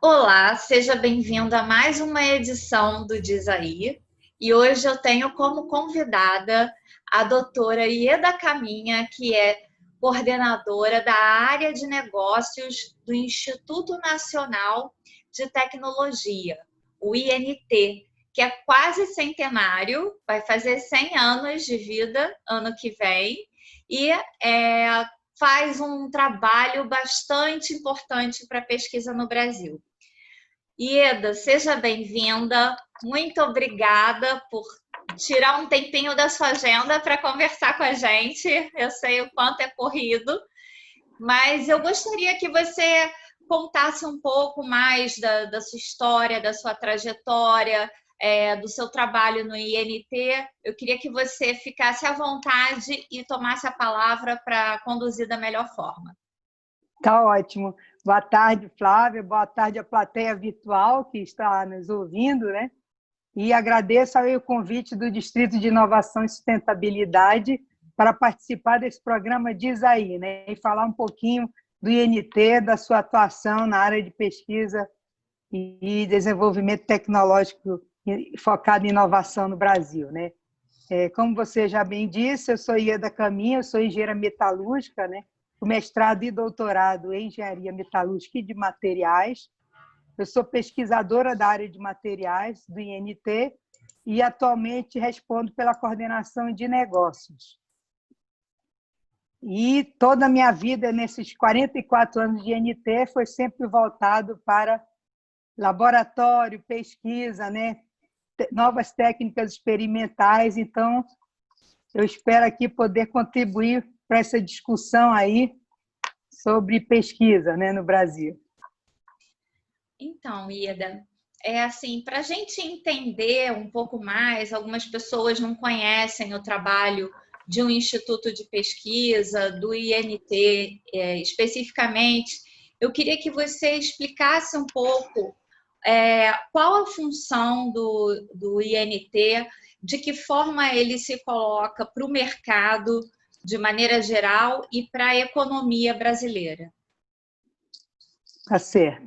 Olá, seja bem-vindo a mais uma edição do Diz Aí. E hoje eu tenho como convidada a doutora Ieda Caminha, que é coordenadora da área de negócios do Instituto Nacional de Tecnologia, o INT, que é quase centenário, vai fazer 100 anos de vida ano que vem, e faz um trabalho bastante importante para a pesquisa no Brasil. Ieda, seja bem-vinda. Muito obrigada por tirar um tempinho da sua agenda para conversar com a gente. Eu sei o quanto é corrido, mas eu gostaria que você contasse um pouco mais da sua história, da sua trajetória, do seu trabalho no INT. Eu queria que você ficasse à vontade e tomasse a palavra para conduzir da melhor forma. Tá ótimo. Boa tarde, Flávia. Boa tarde à plateia virtual que está nos ouvindo, né? E agradeço aí o convite do Distrito de Inovação e Sustentabilidade para participar desse programa Diz Aí, né? E falar um pouquinho do INT, da sua atuação na área de pesquisa e desenvolvimento tecnológico focado em inovação no Brasil, né? Como você já bem disse, eu sou Ieda Caminha, eu sou engenheira metalúrgica, né? O mestrado e doutorado em engenharia metalúrgica e de materiais. Eu sou pesquisadora da área de materiais do INT e atualmente respondo pela coordenação de negócios. E toda a minha vida, nesses 44 anos de INT, foi sempre voltado para laboratório, pesquisa, né? Novas técnicas experimentais. Então, eu espero aqui poder contribuir para essa discussão aí sobre pesquisa, né, no Brasil. Então, Ieda, para a gente entender um pouco mais, algumas pessoas não conhecem o trabalho de um instituto de pesquisa, do INT, especificamente. Eu queria que você explicasse um pouco qual a função do INT, de que forma ele se coloca para o mercado de maneira geral e para a economia brasileira. Tá certo.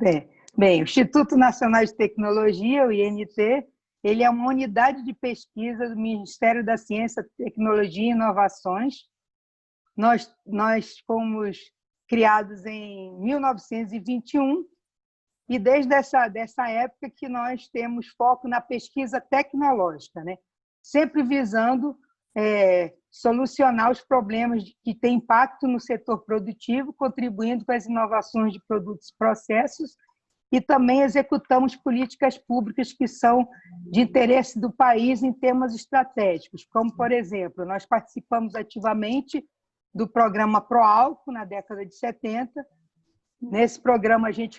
Bem, o Instituto Nacional de Tecnologia, o INT, ele é uma unidade de pesquisa do Ministério da Ciência, Tecnologia e Inovações. Nós fomos criados em 1921 e desde dessa época que nós temos foco na pesquisa tecnológica, né? Sempre visando solucionar os problemas que têm impacto no setor produtivo, contribuindo com as inovações de produtos e processos, e também executamos políticas públicas que são de interesse do país em temas estratégicos, como, por exemplo, nós participamos ativamente do programa ProAlco na década de 70. Nesse programa, a gente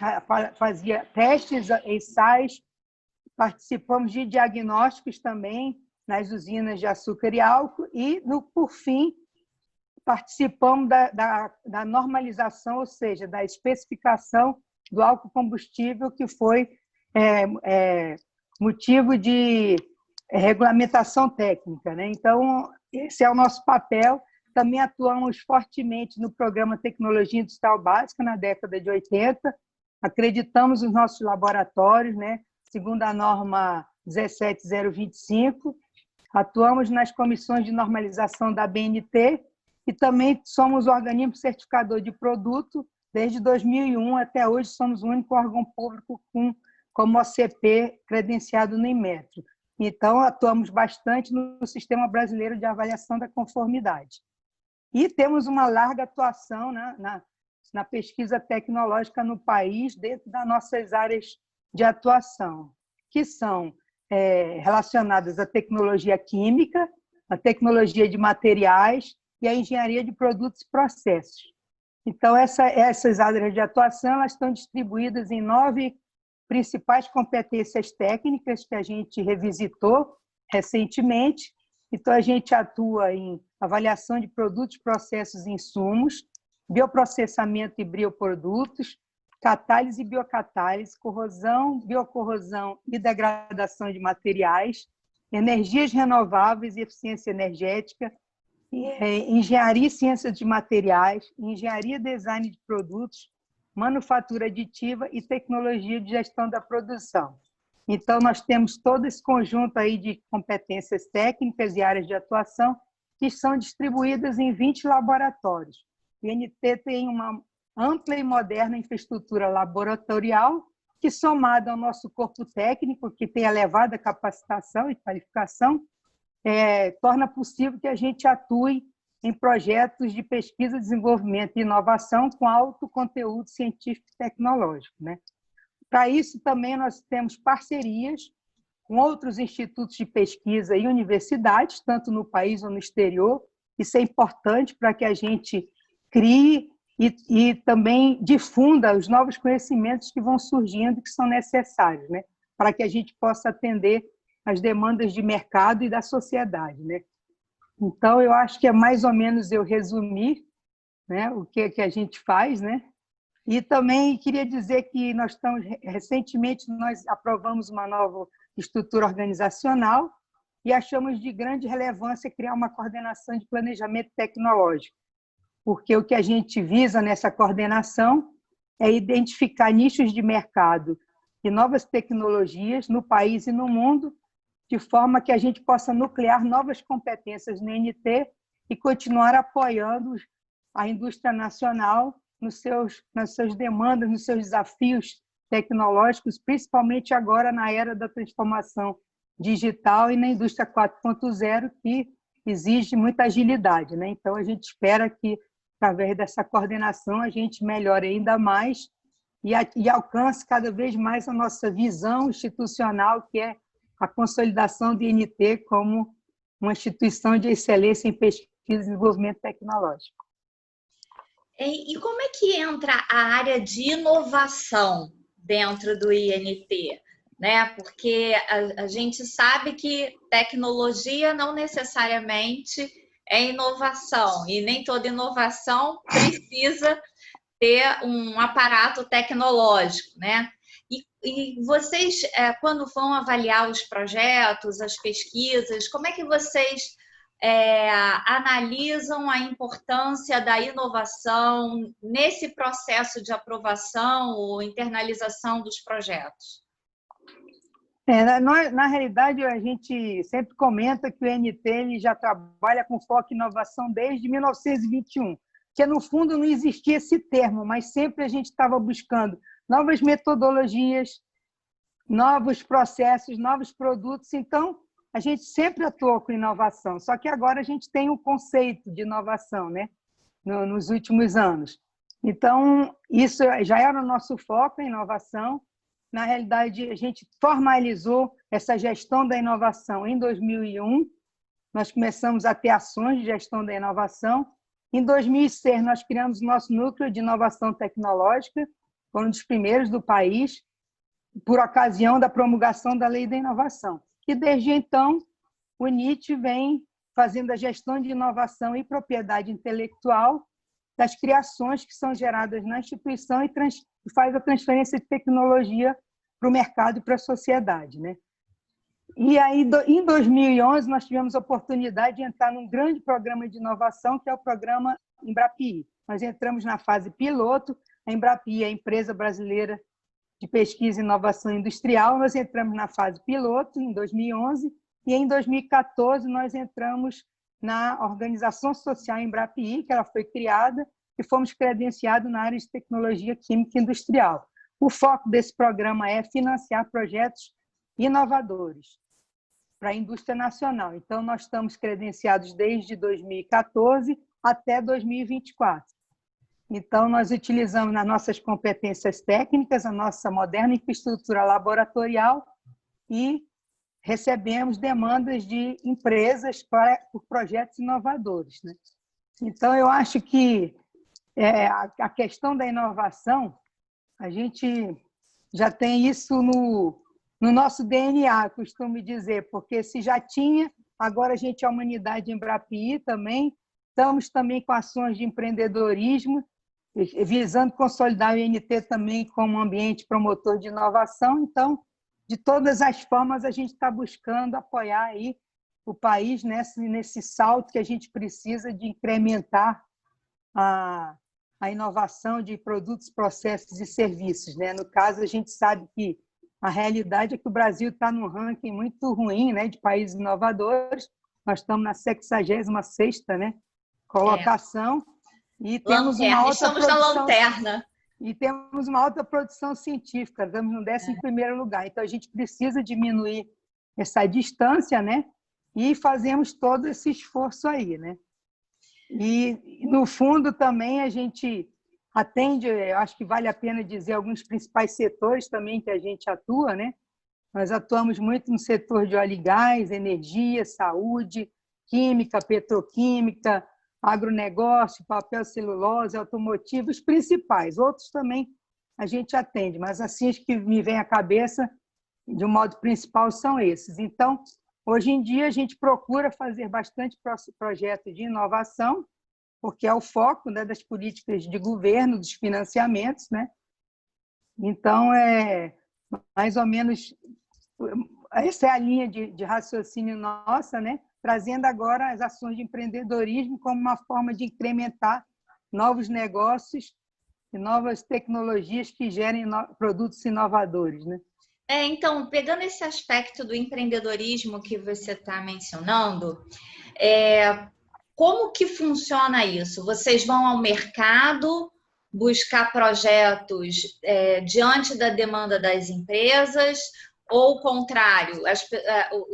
fazia testes, ensaios, participamos de diagnósticos também nas usinas de açúcar e álcool e, por fim, participamos da normalização, ou seja, da especificação do álcool combustível, que foi motivo de regulamentação técnica, né? Então, esse é o nosso papel. Também atuamos fortemente no programa Tecnologia Industrial Básica, na década de 80. Acreditamos nos nossos laboratórios, né? Segundo a norma 17025. Atuamos nas comissões de normalização da BNT e também somos o organismo certificador de produto. Desde 2001 até hoje, somos o único órgão público como OCP credenciado no Inmetro. Então, atuamos bastante no Sistema Brasileiro de Avaliação da Conformidade. E temos uma larga atuação na pesquisa tecnológica no país, dentro das nossas áreas de atuação, que são relacionadas à tecnologia química, à tecnologia de materiais e à engenharia de produtos e processos. Então, essas áreas de atuação elas estão distribuídas em 9 principais competências técnicas que a gente revisitou recentemente. Então, a gente atua em avaliação de produtos, processos e insumos, bioprocessamento e bioprodutos, catálise e biocatálise, corrosão, biocorrosão e degradação de materiais, energias renováveis e eficiência energética, engenharia e ciência de materiais, engenharia e design de produtos, manufatura aditiva e tecnologia de gestão da produção. Então, nós temos todo esse conjunto aí de competências técnicas e áreas de atuação que são distribuídas em 20 laboratórios. O INT tem uma ampla e moderna infraestrutura laboratorial que, somada ao nosso corpo técnico, que tem elevada capacitação e qualificação, torna possível que a gente atue em projetos de pesquisa, desenvolvimento e inovação com alto conteúdo científico e tecnológico, né? Para isso, também nós temos parcerias com outros institutos de pesquisa e universidades, tanto no país ou no exterior. Isso é importante para que a gente crie e também difunda os novos conhecimentos que vão surgindo, que são necessários, né? Para que a gente possa atender as demandas de mercado e da sociedade, né? Então, eu acho que é mais ou menos eu resumir, né, o que a gente faz, né? E também queria dizer que recentemente nós aprovamos uma nova estrutura organizacional e achamos de grande relevância criar uma coordenação de planejamento tecnológico, porque o que a gente visa nessa coordenação é identificar nichos de mercado e novas tecnologias no país e no mundo, de forma que a gente possa nuclear novas competências no INT e continuar apoiando a indústria nacional nas suas demandas, nos seus desafios tecnológicos, principalmente agora na era da transformação digital e na indústria 4.0, que exige muita agilidade, né? Então, a gente espera que, através dessa coordenação, a gente melhore ainda mais e alcance cada vez mais a nossa visão institucional, que é a consolidação do INT como uma instituição de excelência em pesquisa e desenvolvimento tecnológico. E como é que entra a área de inovação dentro do INT? Né? Porque a gente sabe que tecnologia não necessariamente é inovação, e nem toda inovação precisa ter um aparato tecnológico, né? E vocês, quando vão avaliar os projetos, as pesquisas, como é que vocês analisam a importância da inovação nesse processo de aprovação ou internalização dos projetos? Na realidade, a gente sempre comenta que o INT ele já trabalha com foco em inovação desde 1921, que no fundo não existia esse termo, mas sempre a gente estava buscando novas metodologias, novos processos, novos produtos. Então, a gente sempre atuou com inovação, só que agora a gente tem um conceito de inovação, né? Nos últimos anos. Então, isso já era o nosso foco, a inovação. Na realidade, a gente formalizou essa gestão da inovação em 2001. Nós começamos a ter ações de gestão da inovação. Em 2006, nós criamos o nosso núcleo de inovação tecnológica, foi um dos primeiros do país, por ocasião da promulgação da Lei da Inovação. E, desde então, o NIT vem fazendo a gestão de inovação e propriedade intelectual das criações que são geradas na instituição e faz a transferência de tecnologia para o mercado e para a sociedade, né? E aí, em 2011, nós tivemos a oportunidade de entrar num grande programa de inovação, que é o programa Embrapi. Nós entramos na fase piloto. A Embrapi é a empresa brasileira de pesquisa e inovação industrial. Nós entramos na fase piloto em 2011 e em 2014 nós entramos na Organização Social Embrapi, que ela foi criada, e fomos credenciados na área de tecnologia química industrial. O foco desse programa é financiar projetos inovadores para a indústria nacional. Então, nós estamos credenciados desde 2014 até 2024. Então, nós utilizamos nas nossas competências técnicas a nossa moderna infraestrutura laboratorial e recebemos demandas de empresas por projetos inovadores, né? Então, eu acho que a questão da inovação, a gente já tem isso no nosso DNA, costumo dizer, porque se já tinha, agora a gente é a Humanidade Embrapi também, estamos também com ações de empreendedorismo, visando consolidar o INT também como um ambiente promotor de inovação. Então, de todas as formas, a gente está buscando apoiar aí o país nesse salto que a gente precisa de incrementar a inovação de produtos, processos e serviços, né? No caso, a gente sabe que a realidade é que o Brasil está num ranking muito ruim, né, de países inovadores. Nós estamos na 66ª, né, colocação e temos uma alta Estamos na lanterna. E temos uma alta produção científica, estamos no 11º lugar. Então, a gente precisa diminuir essa distância, né? E fazemos todo esse esforço aí, né? E, no fundo, também a gente atende, acho que vale a pena dizer, alguns principais setores também que a gente atua, né? Nós atuamos muito no setor de óleo e gás, energia, saúde, química, petroquímica, agronegócio, papel, celulose, automotivo, os principais. Outros também a gente atende, mas assim os que me vêm à cabeça, de um modo principal, são esses. Então, hoje em dia, a gente procura fazer bastante projeto de inovação, porque é o foco, né, das políticas de governo, dos financiamentos, né? Então, mais ou menos, essa é a linha de raciocínio nossa, né? Trazendo agora as ações de empreendedorismo como uma forma de incrementar novos negócios e novas tecnologias que gerem produtos inovadores, né? Então, pegando esse aspecto do empreendedorismo que você está mencionando, como que funciona isso? Vocês vão ao mercado buscar projetos diante da demanda das empresas, ou o contrário,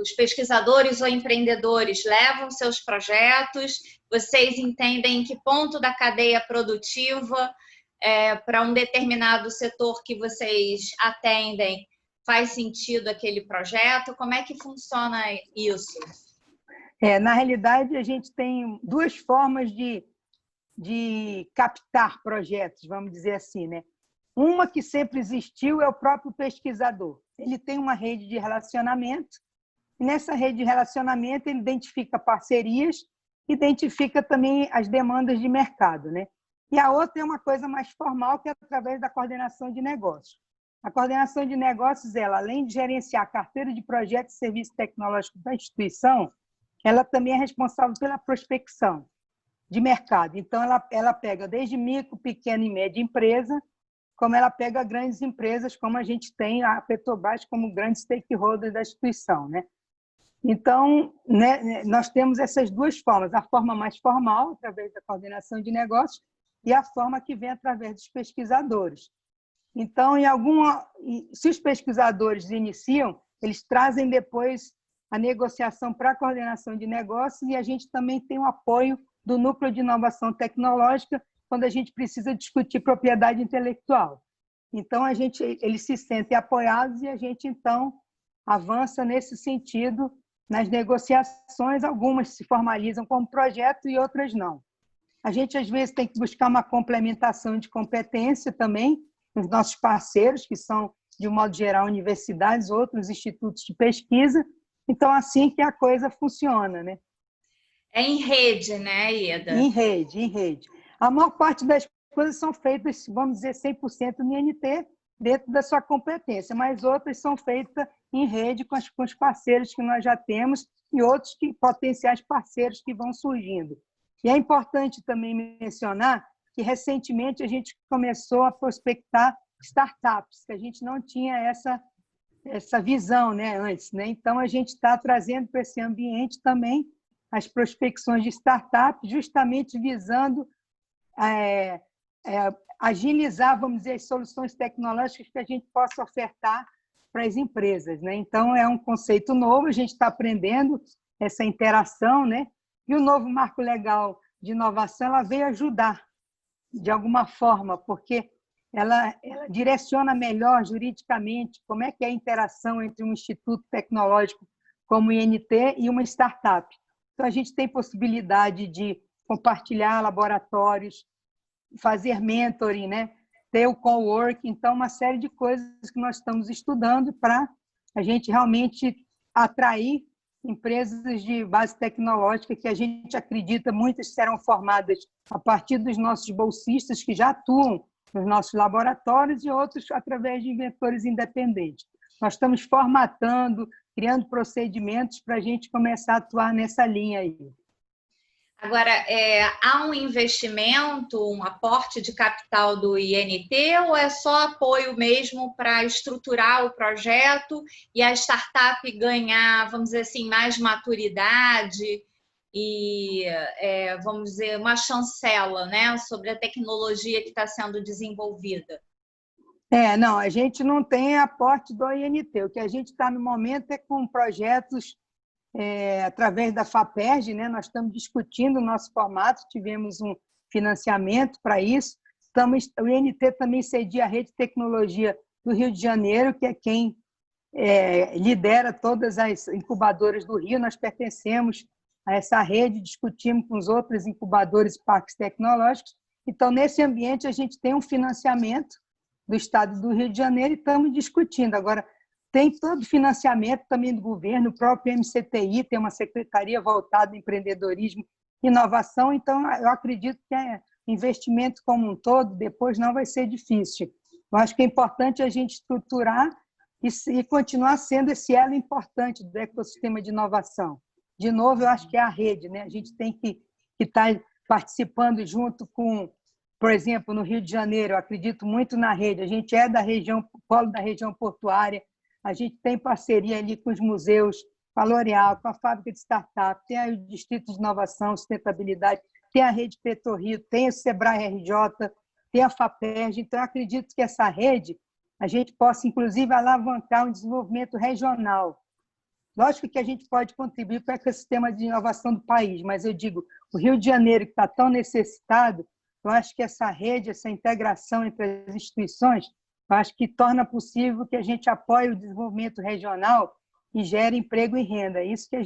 os pesquisadores ou empreendedores levam seus projetos, vocês entendem em que ponto da cadeia produtiva para um determinado setor que vocês atendem faz sentido aquele projeto? Como é que funciona isso? Na realidade, a gente tem duas formas de captar projetos, vamos dizer assim, né? Uma que sempre existiu é o próprio pesquisador. Ele tem uma rede de relacionamento, e nessa rede de relacionamento ele identifica parcerias, identifica também as demandas de mercado, né? E a outra é uma coisa mais formal, que é através da coordenação de negócios. A coordenação de negócios, ela, além de gerenciar a carteira de projetos e serviços tecnológicos da instituição, ela também é responsável pela prospecção de mercado. Então, ela pega desde micro, pequena e média empresa, como ela pega grandes empresas, como a gente tem a Petrobras como grande stakeholder da instituição, né? Então, né, nós temos essas duas formas, a forma mais formal, através da coordenação de negócios, e a forma que vem através dos pesquisadores. Então, se os pesquisadores iniciam, eles trazem depois a negociação para a coordenação de negócios, e a gente também tem o apoio do Núcleo de Inovação Tecnológica, quando a gente precisa discutir propriedade intelectual. Então, eles se sentem apoiados e a gente, então, avança nesse sentido nas negociações. Algumas se formalizam como projeto e outras não. A gente, às vezes, tem que buscar uma complementação de competência também nos nossos parceiros, que são, de um modo geral, universidades, outros institutos de pesquisa. Então, assim que a coisa funciona, né? É em rede, né, Ieda? Em rede. A maior parte das coisas são feitas, vamos dizer, 100% no INT, dentro da sua competência, mas outras são feitas em rede com os parceiros que nós já temos e outros potenciais parceiros que vão surgindo. E é importante também mencionar que, recentemente, a gente começou a prospectar startups, que a gente não tinha essa visão, né, antes, né? Então, a gente está trazendo para esse ambiente também as prospecções de startups, justamente visando agilizar, vamos dizer, as soluções tecnológicas que a gente possa ofertar para as empresas, né? Então, é um conceito novo, a gente está aprendendo essa interação, né? E o novo marco legal de inovação, ela veio ajudar, de alguma forma, porque ela direciona melhor juridicamente como é que é a interação entre um instituto tecnológico como o INT e uma startup. Então, a gente tem possibilidade de compartilhar laboratórios, fazer mentoring, né? Ter o coworking, então, uma série de coisas que nós estamos estudando para a gente realmente atrair empresas de base tecnológica, que a gente acredita muitas serão formadas a partir dos nossos bolsistas que já atuam nos nossos laboratórios e outros através de inventores independentes. Nós estamos formatando, criando procedimentos para a gente começar a atuar nessa linha aí. Agora, há um investimento, um aporte de capital do INT ou é só apoio mesmo para estruturar o projeto e a startup ganhar, vamos dizer assim, mais maturidade e, vamos dizer, uma chancela, né, sobre a tecnologia que está sendo desenvolvida? Não, a gente não tem aporte do INT. O que a gente está no momento é com projetos através da FAPERJ, né? Nós estamos discutindo o nosso formato, tivemos um financiamento para isso. O INT também cedia a Rede de Tecnologia do Rio de Janeiro, que é quem lidera todas as incubadoras do Rio. Nós pertencemos a essa rede, discutimos com os outros incubadores e parques tecnológicos. Então, nesse ambiente, a gente tem um financiamento do Estado do Rio de Janeiro e estamos discutindo. Agora, tem todo o financiamento também do governo, o próprio MCTI tem uma secretaria voltada ao empreendedorismo e inovação, então eu acredito que investimento como um todo, depois não vai ser difícil. Eu acho que é importante a gente estruturar e continuar sendo esse elo importante do ecossistema de inovação. De novo, eu acho que é a rede, né? A gente tem que estar participando junto com, por exemplo, no Rio de Janeiro, eu acredito muito na rede, a gente é da região, polo da região portuária, a gente tem parceria ali com os museus, com a L'Oréal, com a fábrica de startup, tem o Distrito de Inovação, Sustentabilidade, tem a Rede PetroRio, tem o Sebrae RJ, tem a FAPERJ. Então, eu acredito que essa rede, a gente possa, inclusive, alavancar um desenvolvimento regional. Lógico que a gente pode contribuir para o ecossistema de inovação do país, mas eu digo, o Rio de Janeiro, que está tão necessitado, eu acho que essa rede, essa integração entre as instituições, eu acho que torna possível que a gente apoie o desenvolvimento regional e gere emprego e renda. É isso que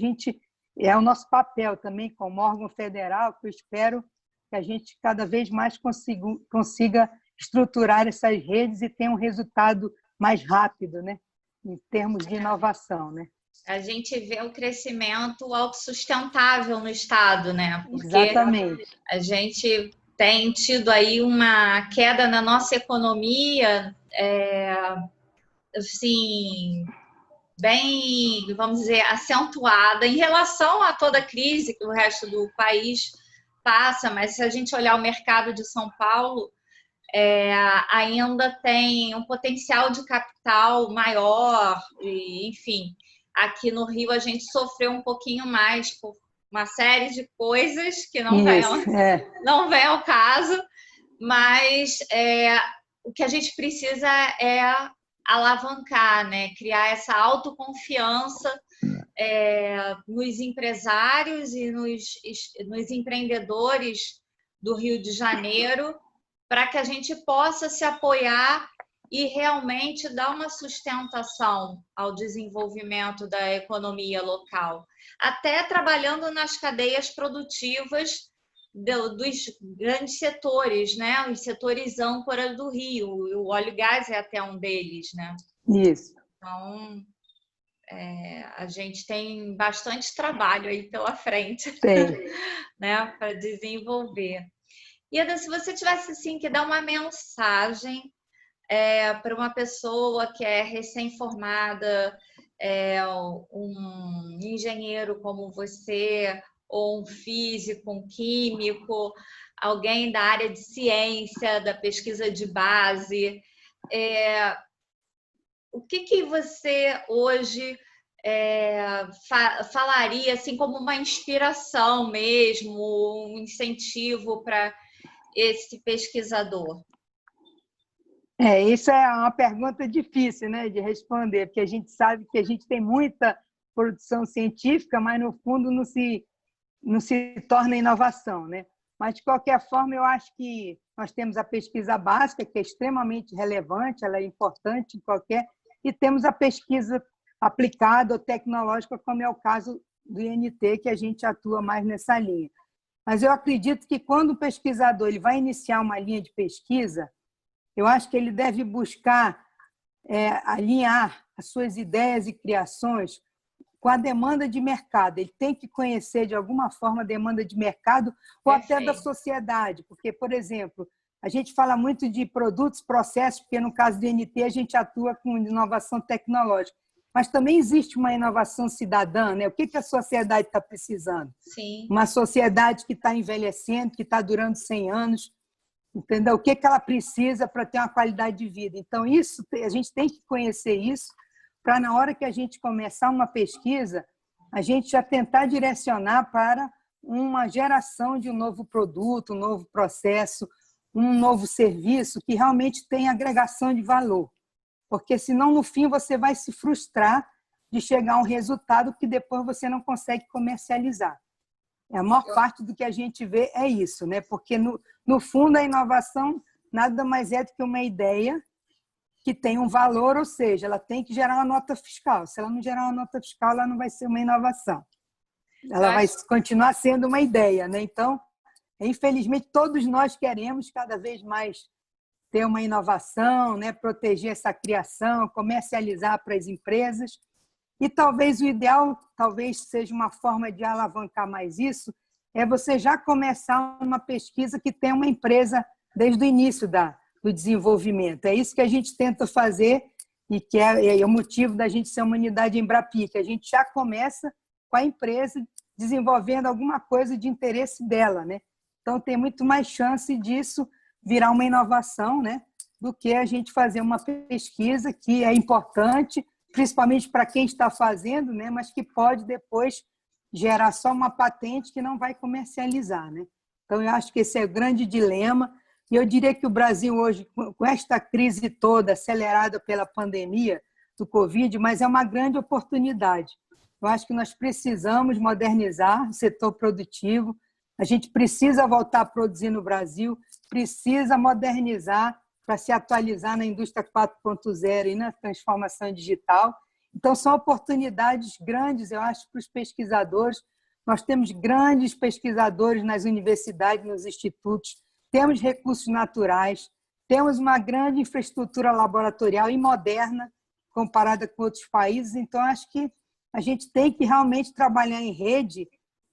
é o nosso papel também como órgão federal, que eu espero que a gente cada vez mais consiga estruturar essas redes e ter um resultado mais rápido, né, em termos de inovação, né? A gente vê o crescimento autossustentável no Estado, né? Porque exatamente. A gente tem tido aí uma queda na nossa economia, assim, bem, vamos dizer, acentuada em relação a toda a crise que o resto do país passa, mas se a gente olhar o mercado de São Paulo, ainda tem um potencial de capital maior, e, enfim, aqui no Rio a gente sofreu um pouquinho mais por uma série de coisas que não vem ao caso, mas o que a gente precisa é alavancar, né? Criar essa autoconfiança nos empresários e nos empreendedores do Rio de Janeiro, para que a gente possa se apoiar e realmente dar uma sustentação ao desenvolvimento da economia local, até trabalhando nas cadeias produtivas dos grandes setores, né? Os setores âncora do Rio, o óleo e gás é até um deles, né? Isso. Então, a gente tem bastante trabalho aí pela frente, né, para desenvolver. Ieda, se você tivesse assim que dar uma mensagem para uma pessoa que é recém-formada, um engenheiro como você, ou um físico, um químico, alguém da área de ciência, da pesquisa de base, o que você hoje falaria assim como uma inspiração mesmo, um incentivo para esse pesquisador? Isso é uma pergunta difícil, né, de responder, porque a gente sabe que a gente tem muita produção científica, mas no fundo não se torna inovação, né? Mas de qualquer forma, eu acho que nós temos a pesquisa básica, que é extremamente relevante, ela é importante em e temos a pesquisa aplicada ou tecnológica, como é o caso do INT, que a gente atua mais nessa linha. Mas eu acredito que quando o pesquisador ele vai iniciar uma linha de pesquisa, eu acho que ele deve buscar alinhar as suas ideias e criações com a demanda de mercado. Ele tem que conhecer, de alguma forma, a demanda de mercado ou até da sociedade. Porque, por exemplo, a gente fala muito de produtos, processos, porque no caso do INT a gente atua com inovação tecnológica. mas também existe uma inovação cidadã, né? O que a sociedade está precisando? Sim. Uma sociedade que está envelhecendo, que está durando 100 anos, entendeu? O que ela precisa para ter uma qualidade de vida. Então, isso a gente tem que conhecer isso para, na hora que a gente começar uma pesquisa, a gente já tentar direcionar para uma geração de um novo produto, um novo processo, um novo serviço que realmente tem agregação de valor. Porque, senão, no fim, você vai se frustrar de chegar a um resultado que depois você não consegue comercializar. A maior parte do que a gente vê é isso, né? Porque, no fundo, a inovação nada mais é do que uma ideia que tem um valor, ou seja, ela tem que gerar uma nota fiscal. Se ela não gerar uma nota fiscal, ela não vai ser uma inovação. Ela vai continuar sendo uma ideia, né? Então, infelizmente, todos nós queremos cada vez mais ter uma inovação, né? Proteger essa criação, comercializar para as empresas. E talvez o ideal, talvez seja uma forma de alavancar mais isso, é você já começar uma pesquisa que tenha uma empresa desde o início do desenvolvimento. É isso que a gente tenta fazer e que é o motivo da gente ser uma unidade Embrapi, que a gente já começa com a empresa desenvolvendo alguma coisa de interesse dela, né? Então, tem muito mais chance disso virar uma inovação, né? Do que a gente fazer uma pesquisa que é importante, principalmente para quem está fazendo, né? Mas que pode depois gerar só uma patente que não vai comercializar, né? Então, eu acho que esse é o grande dilema. E eu diria que o Brasil hoje, com esta crise toda acelerada pela pandemia do Covid, mas é uma grande oportunidade. Eu acho que nós precisamos modernizar o setor produtivo, a gente precisa voltar a produzir no Brasil, precisa modernizar para se atualizar na indústria 4.0 e na transformação digital. Então, são oportunidades grandes, eu acho, para os pesquisadores. Nós temos grandes pesquisadores nas universidades, nos institutos, temos recursos naturais, temos uma grande infraestrutura laboratorial e moderna comparada com outros países. Então, acho que a gente tem que realmente trabalhar em rede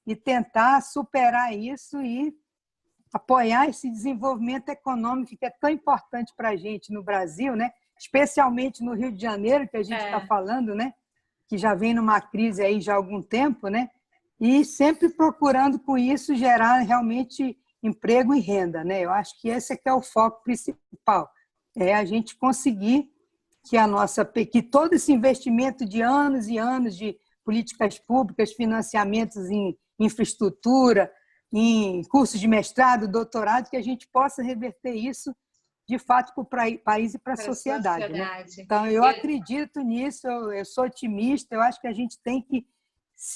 e tentar superar isso e apoiar esse desenvolvimento econômico que é tão importante para a gente no Brasil, né? Especialmente no Rio de Janeiro, que a gente está falando, né? Que já vem numa crise aí já há algum tempo, né? E sempre procurando com isso gerar realmente emprego e renda, né? Eu acho que esse é que é o foco principal, é a gente conseguir que todo esse investimento de anos e anos de políticas públicas, financiamentos em infraestrutura, em cursos de mestrado, doutorado, que a gente possa reverter isso de fato para o país e para a sociedade. Né? Então, eu acredito nisso, eu sou otimista, eu acho que a gente tem que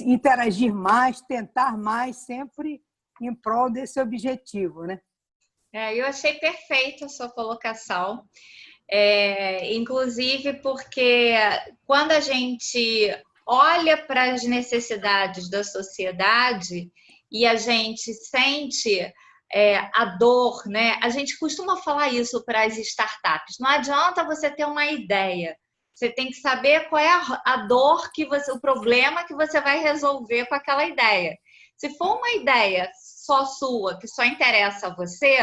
interagir mais, tentar mais, sempre em prol desse objetivo. Né? Eu achei perfeita a sua colocação. Inclusive porque quando a gente olha para as necessidades da sociedade e a gente sente a dor, né? A gente costuma falar isso para as startups. Não adianta você ter uma ideia, você tem que saber qual é a dor o problema que você vai resolver com aquela ideia. Se for uma ideia só sua, que só interessa a você,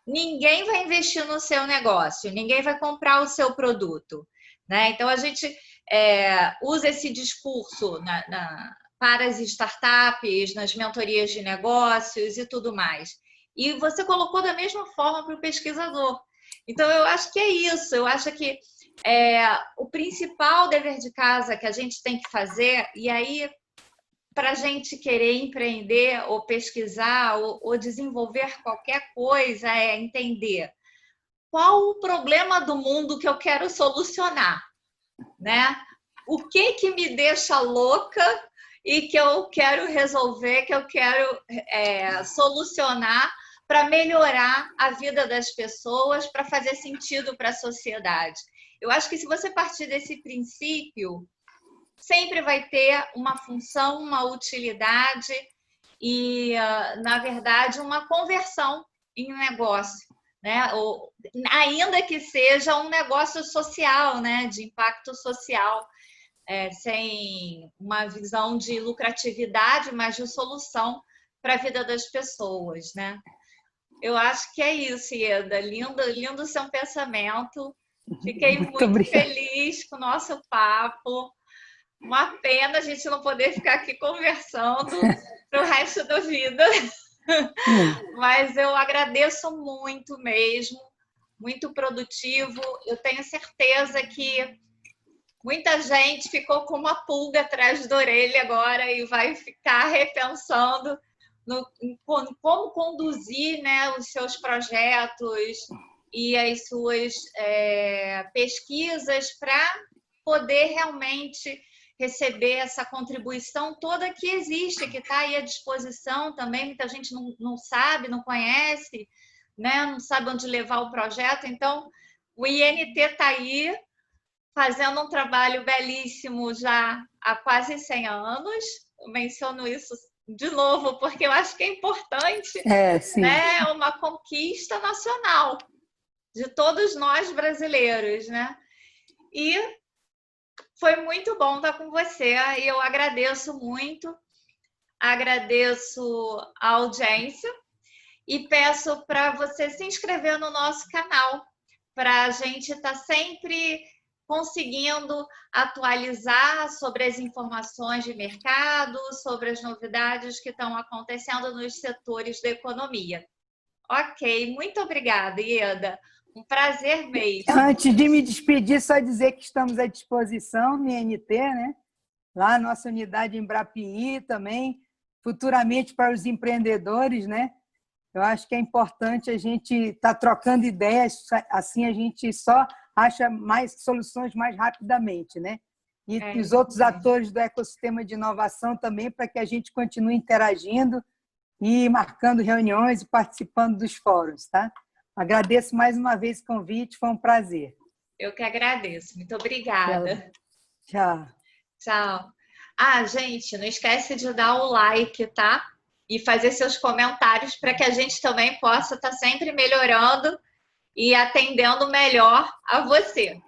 ninguém vai investir no seu negócio, ninguém vai comprar o seu produto. Né? Então, a gente usa esse discurso para as startups, nas mentorias de negócios e tudo mais. E você colocou da mesma forma para o pesquisador. Então, eu acho que é isso. Eu acho que o principal dever de casa que a gente tem que fazer, e aí, para a gente querer empreender ou pesquisar ou desenvolver qualquer coisa, é entender qual o problema do mundo que eu quero solucionar, né? O que me deixa louca e que eu quero resolver, que eu quero solucionar para melhorar a vida das pessoas, para fazer sentido para a sociedade. Eu acho que se você partir desse princípio, sempre vai ter uma função, uma utilidade e, na verdade, uma conversão em negócio, né? Ou, ainda que seja um negócio social, né? De impacto social, sem uma visão de lucratividade, mas de solução para a vida das pessoas, né? Eu acho que é isso, Ieda. Lindo, lindo seu pensamento. Fiquei muito feliz com o nosso papo. Uma pena a gente não poder ficar aqui conversando para o resto da vida. Mas eu agradeço muito mesmo, muito produtivo. Eu tenho certeza que muita gente ficou com uma pulga atrás da orelha agora e vai ficar repensando em como conduzir, né, os seus projetos e as suas pesquisas para poder realmente receber essa contribuição toda que existe, que está aí à disposição também. Muita gente não sabe, não conhece, né? Não sabe onde levar o projeto. Então, o INT está aí fazendo um trabalho belíssimo já há quase 100 anos. Eu menciono isso de novo porque eu acho que é importante, né? É uma conquista nacional de todos nós brasileiros, né? E foi muito bom estar com você e eu agradeço muito, agradeço a audiência e peço para você se inscrever no nosso canal para a gente estar sempre conseguindo atualizar sobre as informações de mercado, sobre as novidades que estão acontecendo nos setores da economia. Ok, muito obrigada, Ieda. Um prazer mesmo. Antes de me despedir, só dizer que estamos à disposição no INT, né? Lá nossa unidade em Brapinhi também, futuramente para os empreendedores, né? Eu acho que é importante a gente estar trocando ideias, assim a gente só acha mais soluções mais rapidamente, né? E os outros atores do ecossistema de inovação também, para que a gente continue interagindo e marcando reuniões e participando dos fóruns, tá? Agradeço mais uma vez o convite, foi um prazer. Eu que agradeço. Muito obrigada. Tchau. Tchau. Ah, gente, não esquece de dar o like, tá? E fazer seus comentários para que a gente também possa estar sempre melhorando e atendendo melhor a você.